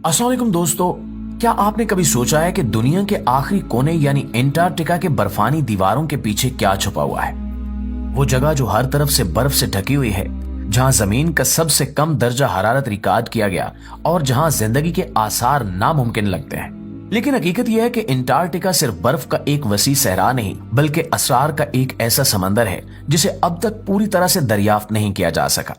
अस्सलाम वालेकुम दोस्तों, क्या आपने कभी सोचा है कि दुनिया के आखिरी कोने यानी एंटार्कटिका के बर्फानी दीवारों के पीछे क्या छुपा हुआ है? वो जगह जो हर तरफ से बर्फ से ढकी हुई है, जहां जमीन का सबसे कम दर्जा हरारत रिकॉर्ड किया गया और जहां जिंदगी के आसार नामुमकिन लगते हैं। लेकिन हकीकत यह है कि एंटार्कटिका सिर्फ बर्फ का एक वसी सहरा नहीं बल्कि असरार का एक ऐसा समंदर है जिसे अब तक पूरी तरह से दरियाफ्त नहीं किया जा सका।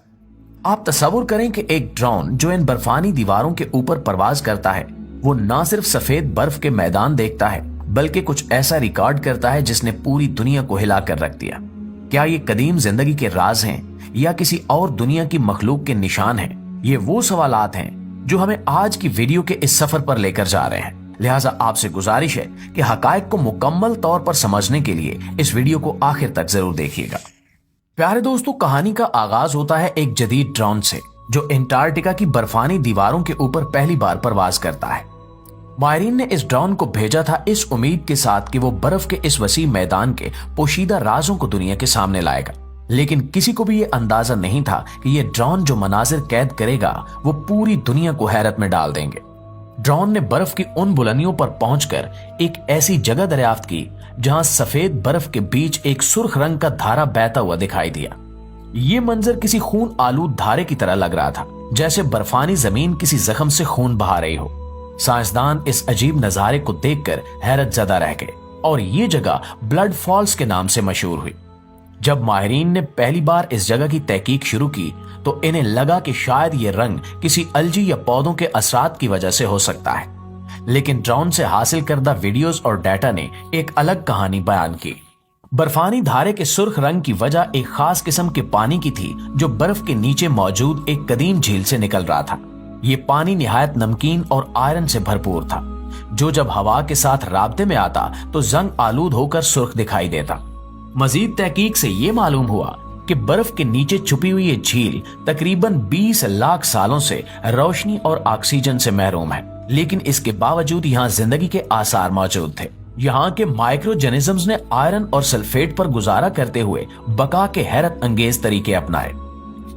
आप तसव्वुर करें कि एक ड्रोन जो इन बर्फानी दीवारों के ऊपर परवाज करता है, वो न सिर्फ सफेद बर्फ के मैदान देखता है बल्कि कुछ ऐसा रिकॉर्ड करता है जिसने पूरी दुनिया को हिला कर रख दिया। क्या ये कदीम जिंदगी के राज हैं या किसी और दुनिया की मखलूक के निशान हैं? ये वो सवालात हैं जो हमें आज की वीडियो के इस सफर पर लेकर जा रहे हैं। लिहाजा आपसे गुजारिश है कि हकायक को मुकम्मल तौर पर समझने के लिए इस वीडियो को आखिर तक जरूर देखिएगा। प्यारे दोस्तों, कहानी का आगाज होता है एक जदीद ड्रोन से जो एंटार्कटिका की बर्फानी दीवारों के ऊपर पहली बार परवाज करता है। माहिरीन ने इस ड्रोन को भेजा था इस उम्मीद के साथ कि वो बर्फ के इस वसी मैदान के पोशीदा राजों को दुनिया के सामने लाएगा, लेकिन किसी को भी ये अंदाजा नहीं था कि ये ड्रोन जो मनाजिर कैद करेगा वो पूरी दुनिया को हैरत में डाल देंगे। ड्रोन ने बर्फ की उन बुलंदियों पर पहुंचकर एक ऐसी जगह दरियाफ्त की जहां सफेद बर्फ के बीच एक सुर्ख रंग का धारा बहता हुआ दिखाई दिया। ये मंजर किसी खून आलूद धारे की तरह लग रहा था, जैसे बर्फानी जमीन किसी जख्म से खून बहा रही हो। साइंसदान इस अजीब नजारे को देखकर हैरत ज़दा रह गए और ये जगह ब्लड फॉल्स के नाम से मशहूर हुई। जब माहिरीन ने पहली बार इस जगह की तहकीक शुरू की तो इन्हें लगा कि शायद ये रंग किसी अलजी या पौधों के असरात की वजह से हो सकता है, लेकिन ड्रोन से हासिल करदा वीडियोस और डाटा ने एक अलग कहानी बयान की। बर्फानी धारे के सुर्ख रंग की वजह एक खास किस्म के पानी की थी जो बर्फ के नीचे मौजूद एक कदीम झील से निकल रहा था। ये पानी निहायत नमकीन और आयरन से भरपूर था, जो जब हवा के साथ राब्ते में आता तो जंग आलूद होकर सुर्ख दिखाई देता। मजीद तहकीक से ये मालूम हुआ कि बर्फ के नीचे छुपी हुई ये झील तकरीबन 20 लाख सालों से रोशनी और ऑक्सीजन से महरूम है, लेकिन इसके बावजूद यहाँ जिंदगी के आसार मौजूद थे। यहाँ के माइक्रोजेनिज्म्स ने आयरन और सल्फेट पर गुजारा करते हुए बका के हैरत अंगेज तरीके अपनाए।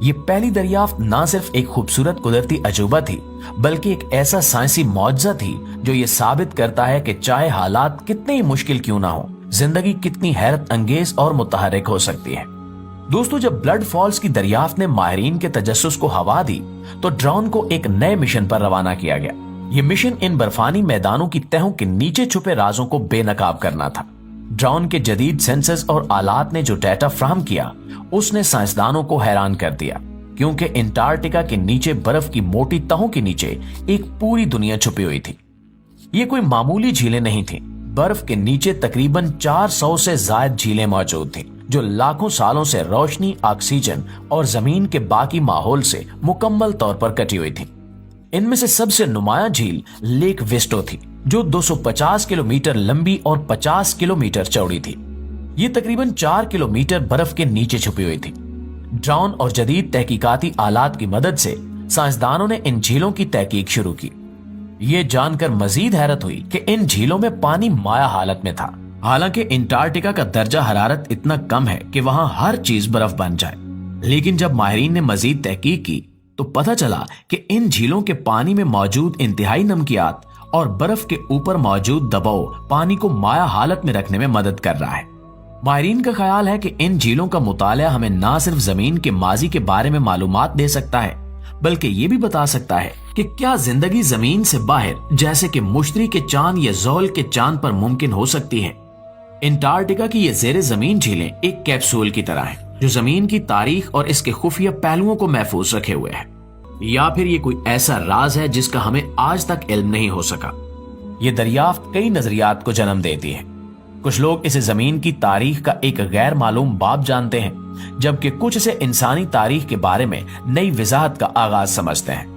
ये पहली दरियाफ्त न सिर्फ एक खूबसूरत कुदरती अजूबा थी बल्कि एक ऐसा साइंसी मौजज़ा थी जो ये साबित करता है कि चाहे हालात कितने ही मुश्किल क्यों ना हो, जिंदगी कितनी हैरत अंगेज और मुतहर्रिक हो सकती है। दोस्तों, जब ब्लड फॉल्स की दरियाफ्त ने माहिरीन के तजस्सुस को हवा दी तो ड्रोन को एक नए मिशन पर रवाना किया गया। ये मिशन इन बर्फानी मैदानों की तहों के नीचे छुपे राजों को बेनकाब करना था। ड्रोन के जदीद सेंसर्स और आलात ने जो डाटा फ्राहम किया उसने साइंसदानों को हैरान कर दिया, क्योंकि एंटार्कटिका के नीचे बर्फ की मोटी तहों के नीचे एक पूरी दुनिया छुपी हुई थी। ये कोई मामूली झीलें नहीं थी, बर्फ के नीचे तकरीबन 400 से ज्यादा झीलें मौजूद थी जो लाखों सालों से रोशनी, ऑक्सीजन और जमीन के बाकी माहौल से मुकम्मल तौर पर कटी हुई थी। इनमें से सबसे नुमाया झील लेक वेस्टो थी जो 250 किलोमीटर लंबी और 50 किलोमीटर चौड़ी थी। ये तकरीबन 4 किलोमीटर बर्फ के नीचे छुपी हुई थी। ड्रोन और जदीद तहकीकाती आलात की मदद से साइंसदानों ने इन झीलों की तहकीक शुरू की। ये जानकर मजीद हैरत हुई कि इन झीलों में पानी माया हालत में था। हालांकि एंटार्कटिका का दर्जा हरारत इतना कम है कि वहां हर चीज बर्फ बन जाए, लेकिन जब माहिरीन ने मजीद तहकीक की तो पता चला कि इन झीलों के पानी में मौजूद इंतहाई नमकियात और बर्फ के ऊपर मौजूद दबाव पानी को माया हालत में रखने में मदद कर रहा है। माहिरीन का ख्याल है कि इन झीलों का मुताला हमें न सिर्फ जमीन के माजी के बारे में मालूमात दे सकता है बल्कि ये भी बता सकता है कि क्या जिंदगी जमीन से बाहर, जैसे कि मुश्तरी के चांद या ज़ोहल के चांद पर मुमकिन हो सकती है। एंटार्कटिका की ये जेर जमीन झीलें एक कैप्सूल की तरह हैं जो जमीन की तारीख और इसके खुफिया पहलुओं को महफूज रखे हुए है, या फिर ये कोई ऐसा राज है जिसका हमें आज तक इल्म नहीं हो सका। ये दरियाफ्त कई नजरियात को जन्म देती है। कुछ लोग इसे जमीन की तारीख का एक गैर मालूम बाब जानते हैं, जबकि कुछ इसे इंसानी तारीख के बारे में नई वजाहत का आगाज समझते हैं।